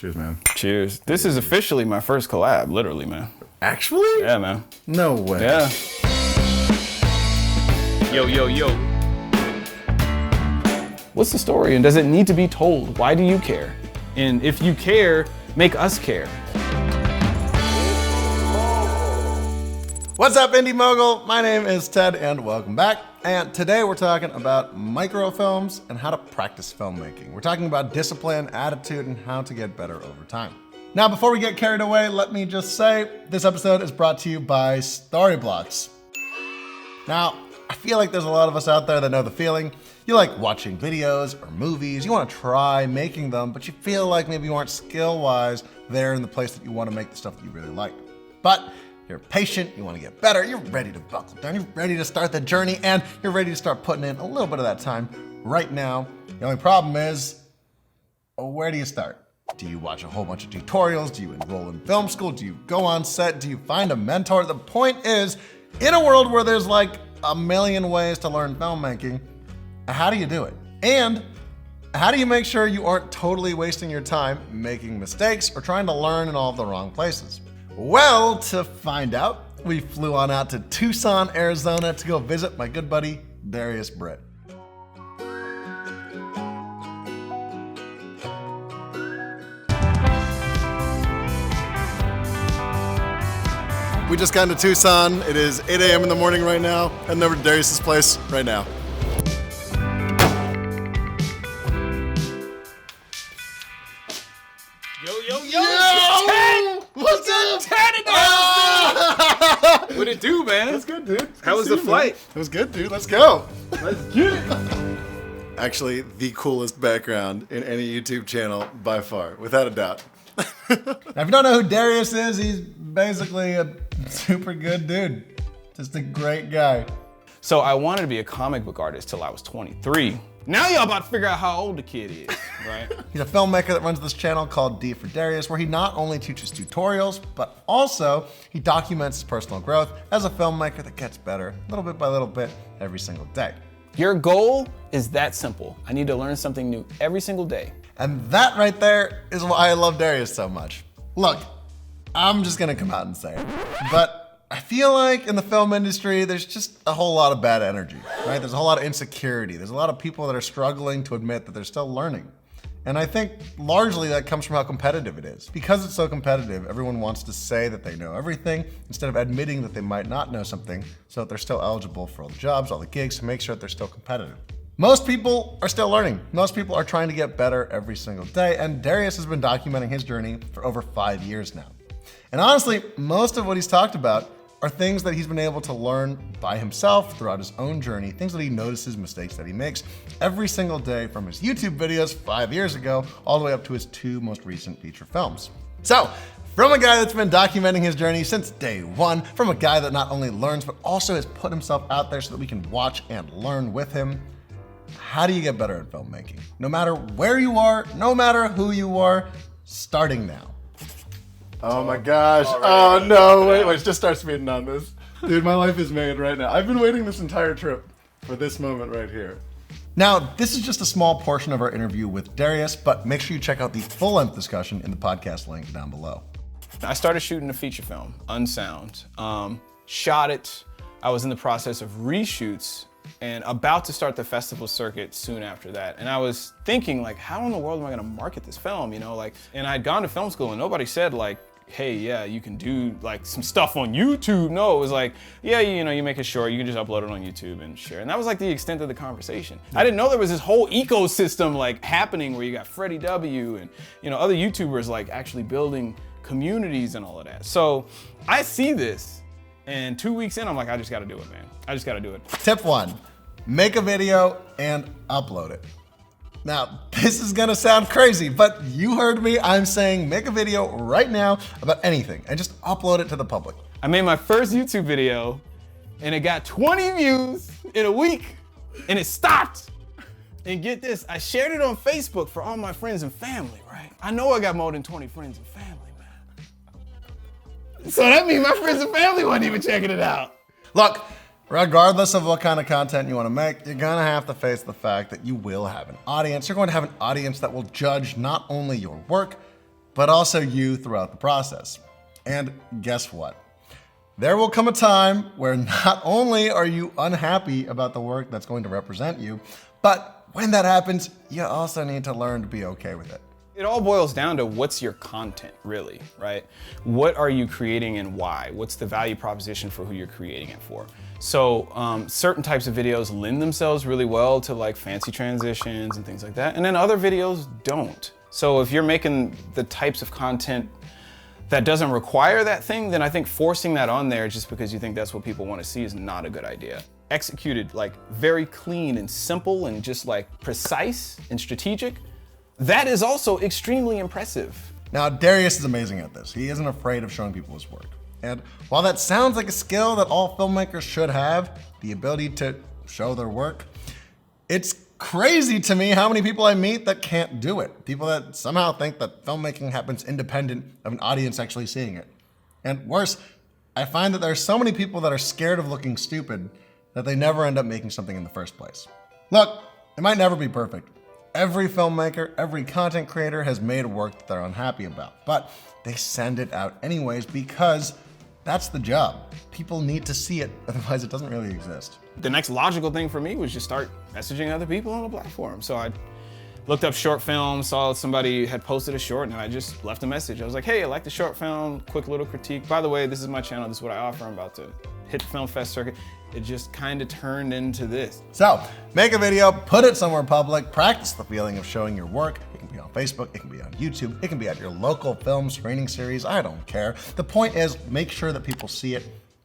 Cheers, man. Cheers. This is officially my first collab, literally, man. Actually? Yeah, man. No way. Yeah. Yo. What's the story, and does it need to be told? Why do you care? And if you care, make us care. What's up, Indy Mogul? My name is Ted, and welcome back. And today we're talking about microfilms and how to practice filmmaking. We're talking about discipline, attitude, and how to get better over time. Now, before we get carried away, let me just say this episode is brought to you by Storyblocks. Now, I feel like there's a lot of us out there that know the feeling. You like watching videos or movies, you want to try making them, but you feel like maybe you aren't skill-wise there in the place that you want to make the stuff that you really like. But you're patient, you want to get better, you're ready to buckle down, you're ready to start the journey, and you're ready to start putting in a little bit of that time right now. The only problem is, where do you start? Do you watch a whole bunch of tutorials? Do you enroll in film school? Do you go on set? Do you find a mentor? The point is, in a world where there's like a million ways to learn filmmaking, how do you do it? And how do you make sure you aren't totally wasting your time making mistakes or trying to learn in all of the wrong places? Well, to find out, we flew on out to Tucson, Arizona to go visit my good buddy, Darious Britt. We just got into Tucson. It is 8 a.m. in the morning right now. Heading over to Darius's place right now. Yo! What's up? Ted! What'd it do, man? That's good, dude. How was the flight? It was good, dude. Let's go. Let's get it. Actually, the coolest background in any YouTube channel by far, without a doubt. Now, if you don't know who Darius is, he's basically a super good dude. Just a great guy. So I wanted to be a comic book artist till I was 23. Now y'all about to figure out how old the kid is, right? He's a filmmaker that runs this channel called D for Darius, where he not only teaches tutorials, but also he documents his personal growth as a filmmaker that gets better little bit by little bit every single day. Your goal is that simple. I need to learn something new every single day. And that right there is why I love Darius so much. Look, I'm just gonna come out and say it, but I feel like in the film industry, there's just a whole lot of bad energy, right? There's a whole lot of insecurity. There's a lot of people that are struggling to admit that they're still learning. And I think largely that comes from how competitive it is. Because it's so competitive, everyone wants to say that they know everything instead of admitting that they might not know something so that they're still eligible for all the jobs, all the gigs, to make sure that they're still competitive. Most people are still learning. Most people are trying to get better every single day, and Darius has been documenting his journey for over 5 years now. And honestly, most of what he's talked about are things that he's been able to learn by himself throughout his own journey, things that he notices, mistakes that he makes every single day from his YouTube videos 5 years ago, all the way up to his 2 most recent feature films. So, from a guy that's been documenting his journey since day one, from a guy that not only learns, but also has put himself out there so that we can watch and learn with him, how do you get better at filmmaking? No matter where you are, no matter who you are, starting now. Oh my gosh. Oh no, wait, it just starts speeding on this. Dude, my life is made right now. I've been waiting this entire trip for this moment right here. Now, this is just a small portion of our interview with Darius, but make sure you check out the full-length discussion in the podcast link down below. I started shooting a feature film, Unsound. Shot it. I was in the process of reshoots and about to start the festival circuit soon after that. And I was thinking, like, how in the world am I gonna market this film, you know? Like, and I'd gone to film school and nobody said, like, hey, yeah, you can do like some stuff on YouTube. No, it was like, yeah, you know, you make a short, you can just upload it on YouTube and share. And that was like the extent of the conversation. I didn't know there was this whole ecosystem like happening where you got Freddie W and, you know, other YouTubers like actually building communities and all of that. So I see this and 2 weeks in, I'm like, I just gotta do it, man. I just gotta do it. Tip 1, make a video and upload it. Now, this is gonna sound crazy, but you heard me. I'm saying make a video right now about anything and just upload it to the public. I made my first YouTube video and it got 20 views in a week and it stopped. And get this, I shared it on Facebook for all my friends and family, right? I know I got more than 20 friends and family, man. So that means my friends and family wasn't even checking it out. Look, regardless of what kind of content you want to make, you're gonna have to face the fact that you will have an audience. You're going to have an audience that will judge not only your work, but also you throughout the process. And guess what? There will come a time where not only are you unhappy about the work that's going to represent you, but when that happens, you also need to learn to be okay with it. It all boils down to what's your content, really, right? What are you creating and why? What's the value proposition for who you're creating it for? So certain types of videos lend themselves really well to like fancy transitions and things like that, and then other videos don't. So if you're making the types of content that doesn't require that thing, then I think forcing that on there just because you think that's what people want to see is not a good idea. Executed like very clean and simple and just like precise and strategic, that is also extremely impressive. Now, Darius is amazing at this. He isn't afraid of showing people his work. And while that sounds like a skill that all filmmakers should have, the ability to show their work, it's crazy to me how many people I meet that can't do it. People that somehow think that filmmaking happens independent of an audience actually seeing it. And worse, I find that there are so many people that are scared of looking stupid that they never end up making something in the first place. Look, it might never be perfect. Every filmmaker, every content creator has made work that they're unhappy about, but they send it out anyways because that's the job. People need to see it, otherwise it doesn't really exist. The next logical thing for me was just start messaging other people on the platform. So I looked up short films, saw somebody had posted a short, and I just left a message. I was like, hey, I like the short film, quick little critique. By the way, this is my channel, this is what I offer. I'm about to hit the film fest circuit. It just kind of turned into this. So, make a video, put it somewhere public, practice the feeling of showing your work. It can be on Facebook, it can be on YouTube, it can be at your local film screening series, I don't care. The point is, make sure that people see it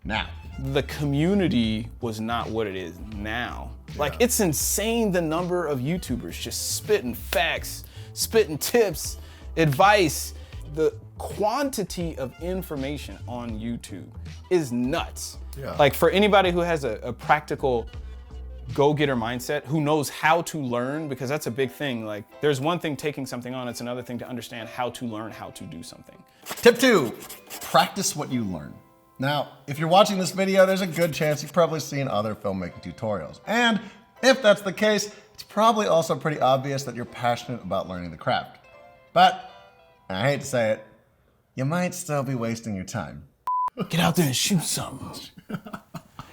now. The community was not what it is now. Like, it's insane the number of YouTubers just spitting facts, spitting tips, advice. The quantity of information on YouTube is nuts. Yeah. Like, for anybody who has a practical go-getter mindset, who knows how to learn, because that's a big thing. Like, there's one thing taking something on, it's another thing to understand how to learn how to do something. Tip 2, practice what you learn. Now, if you're watching this video, there's a good chance you've probably seen other filmmaking tutorials. And if that's the case, it's probably also pretty obvious that you're passionate about learning the craft. But, I hate to say it, you might still be wasting your time. Get out there and shoot something.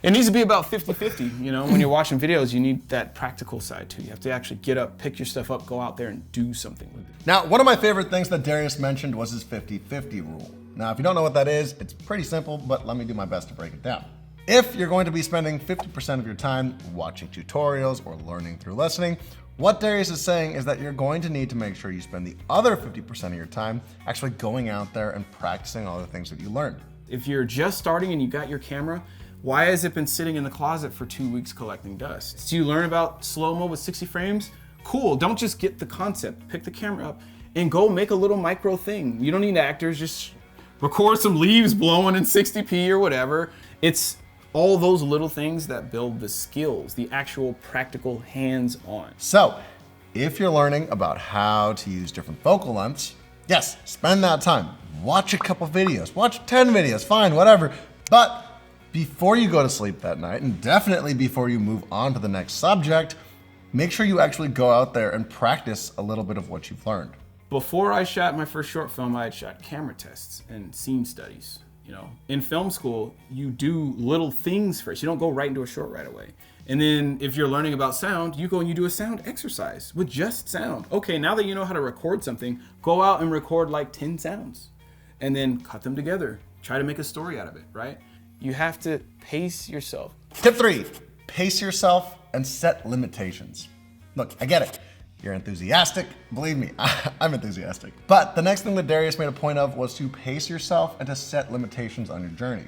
It needs to be about 50-50, you know? When you're watching videos, you need that practical side too. You have to actually get up, pick your stuff up, go out there and do something with it. Now, one of my favorite things that Darius mentioned was his 50-50 rule. Now, if you don't know what that is, it's pretty simple, but let me do my best to break it down. If you're going to be spending 50% of your time watching tutorials or learning through listening, what Darius is saying is that you're going to need to make sure you spend the other 50% of your time actually going out there and practicing all the things that you learned. If you're just starting and you got your camera, why has it been sitting in the closet for 2 weeks collecting dust? So you learn about slow-mo with 60 frames? Cool, don't just get the concept. Pick the camera up and go make a little micro thing. You don't need actors, just record some leaves blowing in 60p or whatever. It's all those little things that build the skills, the actual practical hands-on. So, if you're learning about how to use different focal lengths, yes, spend that time. Watch a couple videos, watch 10 videos, fine, whatever. But before you go to sleep that night, and definitely before you move on to the next subject, make sure you actually go out there and practice a little bit of what you've learned. Before I shot my first short film, I had shot camera tests and scene studies. You know, in film school, you do little things first. You don't go right into a short right away. And then if you're learning about sound, you go and you do a sound exercise with just sound. Okay, now that you know how to record something, go out and record like 10 sounds and then cut them together. Try to make a story out of it, right? You have to pace yourself. Tip 3, pace yourself and set limitations. Look, I get it. You're enthusiastic. Believe me, I'm enthusiastic. But the next thing that Darius made a point of was to pace yourself and to set limitations on your journey.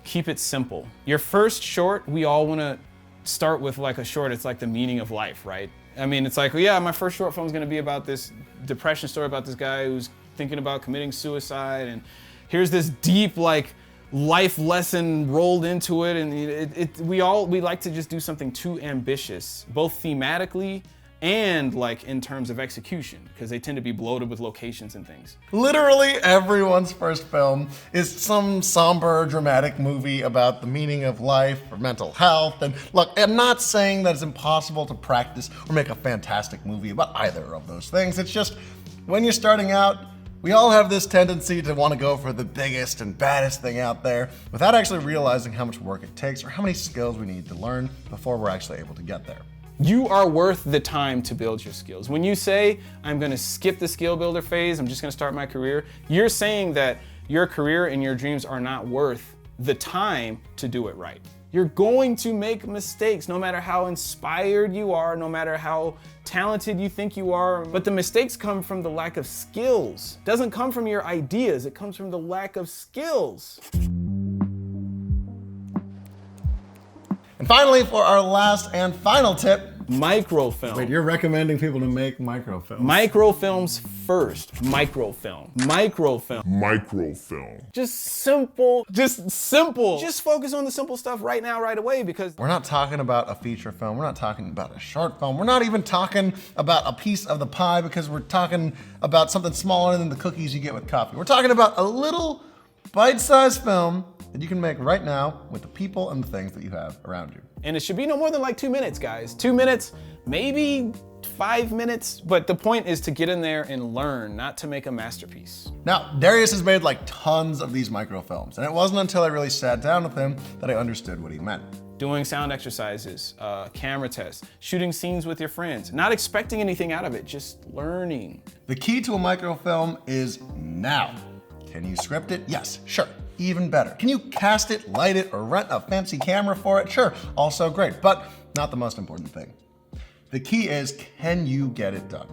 Keep it simple. Your first short, we all want to start with like a short, it's like the meaning of life, right? I mean, it's like, well, yeah, my first short film is going to be about this depression story about this guy who's thinking about committing suicide, and here's this deep like life lesson rolled into it, and we like to just do something too ambitious, both thematically and like in terms of execution, because they tend to be bloated with locations and things. Literally everyone's first film is some somber, dramatic movie about the meaning of life or mental health. And look, I'm not saying that it's impossible to practice or make a fantastic movie about either of those things. It's just when you're starting out, We all have this tendency to want to go for the biggest and baddest thing out there without actually realizing how much work it takes or how many skills we need to learn before we're actually able to get there. You are worth the time to build your skills. When you say, I'm gonna skip the skill builder phase, I'm just gonna start my career, you're saying that your career and your dreams are not worth the time to do it right. You're going to make mistakes no matter how inspired you are, no matter how talented you think you are, but the mistakes come from the lack of skills. It doesn't come from your ideas, it comes from the lack of skills. And finally, for our last and final tip. Microfilm. Wait, you're recommending people to make microfilms? Microfilms first. Microfilm. Microfilm. Microfilm. Just simple. Just focus on the simple stuff right now, right away, because we're not talking about a feature film. We're not talking about a short film. We're not even talking about a piece of the pie, because we're talking about something smaller than the cookies you get with coffee. We're talking about a little bite-sized film that you can make right now with the people and the things that you have around you. And it should be no more than like 2 minutes, guys. 2 minutes, maybe 5 minutes, but the point is to get in there and learn, not to make a masterpiece. Now, Darius has made like tons of these microfilms, and it wasn't until I really sat down with him that I understood what he meant. Doing sound exercises, camera tests, shooting scenes with your friends, not expecting anything out of it, just learning. The key to a microfilm is now. Can you script it? Yes, sure. Even better. Can you cast it, light it, or rent a fancy camera for it? Sure, also great, but not the most important thing. The key is, can you get it done?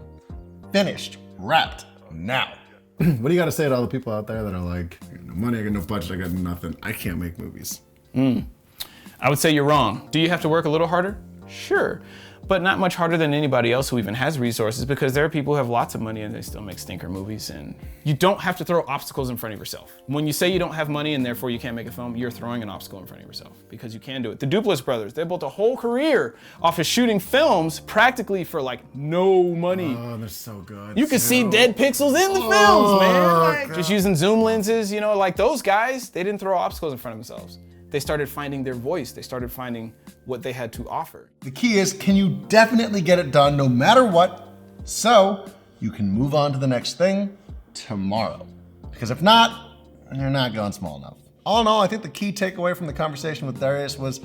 Finished, wrapped, now. What do you gotta say to all the people out there that are like, I got no money, I got no budget, I got nothing, I can't make movies? I would say you're wrong. Do you have to work a little harder? Sure. But not much harder than anybody else who even has resources, because there are people who have lots of money and they still make stinker movies, and you don't have to throw obstacles in front of yourself. When you say you don't have money and therefore you can't make a film, you're throwing an obstacle in front of yourself, because you can do it. The Duplass brothers, they built a whole career off of shooting films practically for like no money. Oh, they're so good. You can see dead pixels in the films, man. Like, just using zoom lenses, you know, like those guys, they didn't throw obstacles in front of themselves. They started finding their voice. They started finding what they had to offer. The key is, can you definitely get it done no matter what, so you can move on to the next thing tomorrow? Because if not, you're not going small enough. All in all, I think the key takeaway from the conversation with Darius was,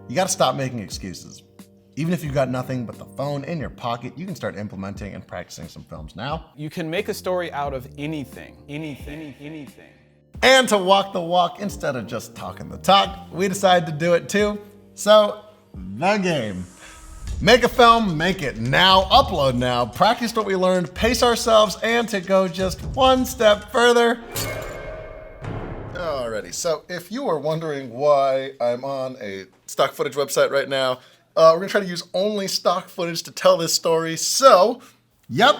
you gotta stop making excuses. Even if you've got nothing but the phone in your pocket, you can start implementing and practicing some films now. You can make a story out of anything. Anything. And to walk the walk instead of just talking the talk, we decided to do it too. So, the game. Make a film, make it now, upload now, practice what we learned, pace ourselves, and to go just one step further. Alrighty, so if you are wondering why I'm on a stock footage website right now, we're gonna try to use only stock footage to tell this story, so, yep.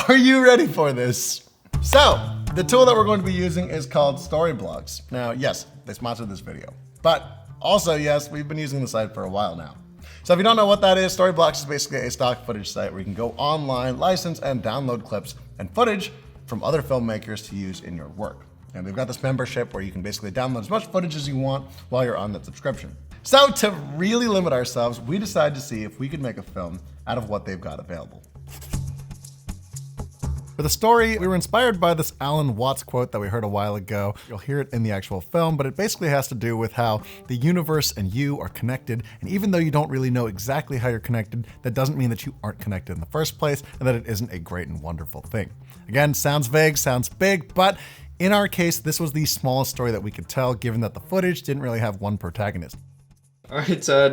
Are you ready for this? So, the tool that we're going to be using is called Storyblocks. Now, yes, they sponsored this video, but also, yes, we've been using the site for a while now. So if you don't know what that is, Storyblocks is basically a stock footage site where you can go online, license, and download clips and footage from other filmmakers to use in your work. And they've got this membership where you can basically download as much footage as you want while you're on that subscription. So to really limit ourselves, we decided to see if we could make a film out of what they've got available. For the story, we were inspired by this Alan Watts quote that we heard a while ago. You'll hear it in the actual film, but it basically has to do with how the universe and you are connected, and even though you don't really know exactly how you're connected, that doesn't mean that you aren't connected in the first place, and that it isn't a great and wonderful thing. Again, sounds vague, sounds big, but in our case, this was the smallest story that we could tell, given that the footage didn't really have one protagonist. All right, Ted,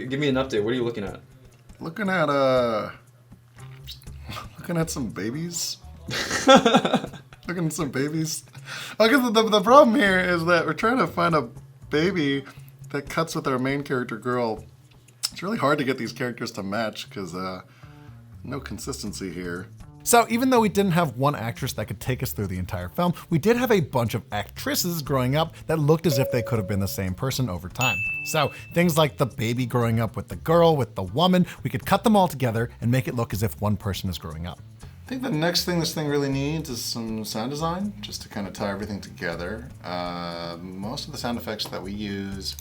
give me an update. What are you looking at? Looking at some babies. Looking at some babies. I guess the problem here is that we're trying to find a baby that cuts with our main character girl. It's really hard to get these characters to match because no consistency here. So even though we didn't have one actress that could take us through the entire film, we did have a bunch of actresses growing up that looked as if they could have been the same person over time. So things like the baby growing up with the girl, with the woman, we could cut them all together and make it look as if one person is growing up. I think the next thing this thing really needs is some sound design, just to kind of tie everything together. Most of the sound effects that we use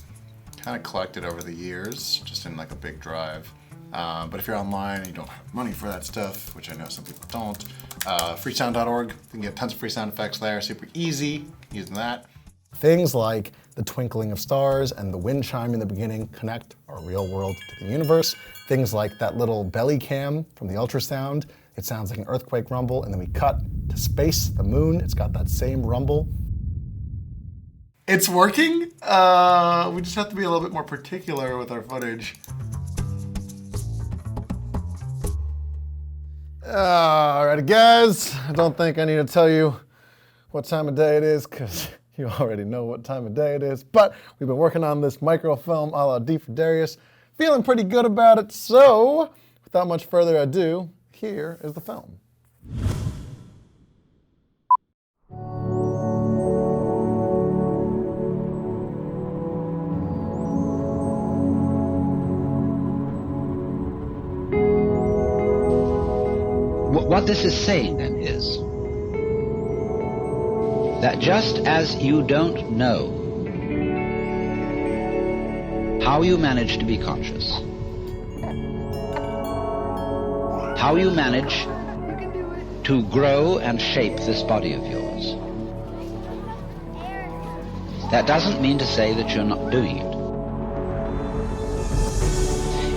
kind of collected over the years, just in like a big drive. But if you're online and you don't have money for that stuff, which I know some people don't, freesound.org, you can get tons of free sound effects there, super easy using that. Things like the twinkling of stars and the wind chime in the beginning connect our real world to the universe. Things like that little belly cam from the ultrasound. It sounds like an earthquake rumble, and then we cut to space, the moon. It's got that same rumble. It's working. We just have to be a little bit more particular with our footage. Alrighty guys, I don't think I need to tell you what time of day it is, because you already know what time of day it is, but we've been working on this microfilm a la D for Darius, feeling pretty good about it, so without much further ado, here is the film. What this is saying then is that just as you don't know how you manage to be conscious, how you manage to grow and shape this body of yours, that doesn't mean to say that you're not doing it.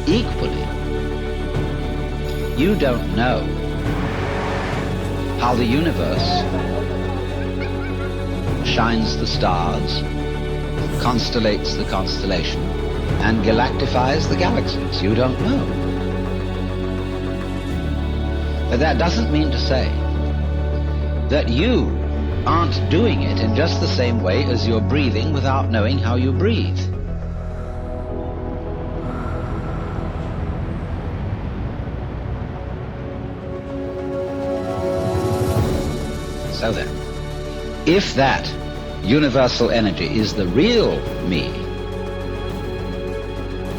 Equally, you don't know how the universe shines the stars, constellates the constellation, and galactifies the galaxies. You don't know. But that doesn't mean to say that you aren't doing it in just the same way as you're breathing without knowing how you breathe. So then, if that universal energy is the real me,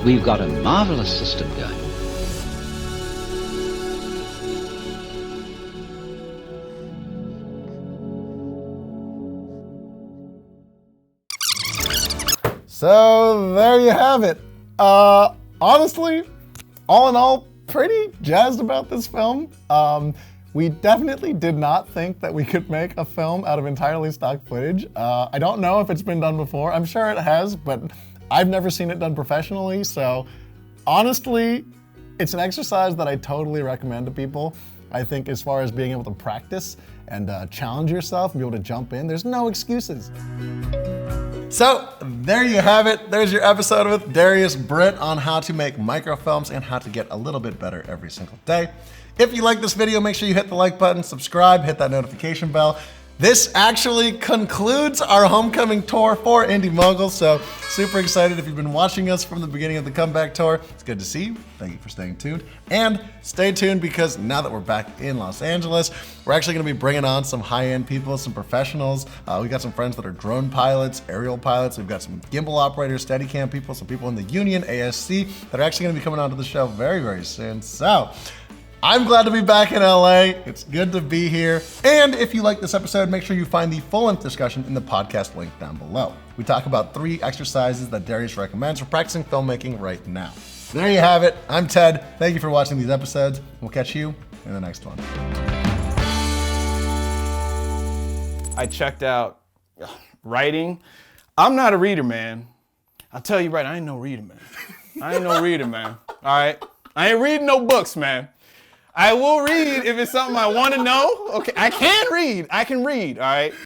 we've got a marvelous system going. So there you have it. Honestly, all in all, pretty jazzed about this film. We definitely did not think that we could make a film out of entirely stock footage. I don't know if it's been done before. I'm sure it has, but I've never seen it done professionally. So honestly, it's an exercise that I totally recommend to people. I think as far as being able to practice and challenge yourself and be able to jump in, there's no excuses. So there you have it. There's your episode with Darious Britt on how to make microfilms and how to get a little bit better every single day. If you like this video, make sure you hit the like button, subscribe, hit that notification bell. This actually concludes our homecoming tour for Indy Mogul, so super excited if you've been watching us from the beginning of the comeback tour. It's good to see you. Thank you for staying tuned. And stay tuned because now that we're back in Los Angeles, we're actually gonna be bringing on some high-end people, some professionals. We got some friends that are drone pilots, aerial pilots. We've got some gimbal operators, Steadicam people, some people in the union, ASC, that are actually gonna be coming onto the show very, very soon. So, I'm glad to be back in LA. It's good to be here. And if you like this episode, make sure you find the full-length discussion in the podcast link down below. We talk about 3 exercises that Darius recommends for practicing filmmaking right now. There you have it. I'm Ted. Thank you for watching these episodes. We'll catch you in the next one. I checked out writing. I'm not a reader, man. I'll tell you right, I ain't no reader, man. I ain't no reader, man. All right? I ain't reading no books, man. I will read if it's something I want to know. Okay, I can read. I can read, all right?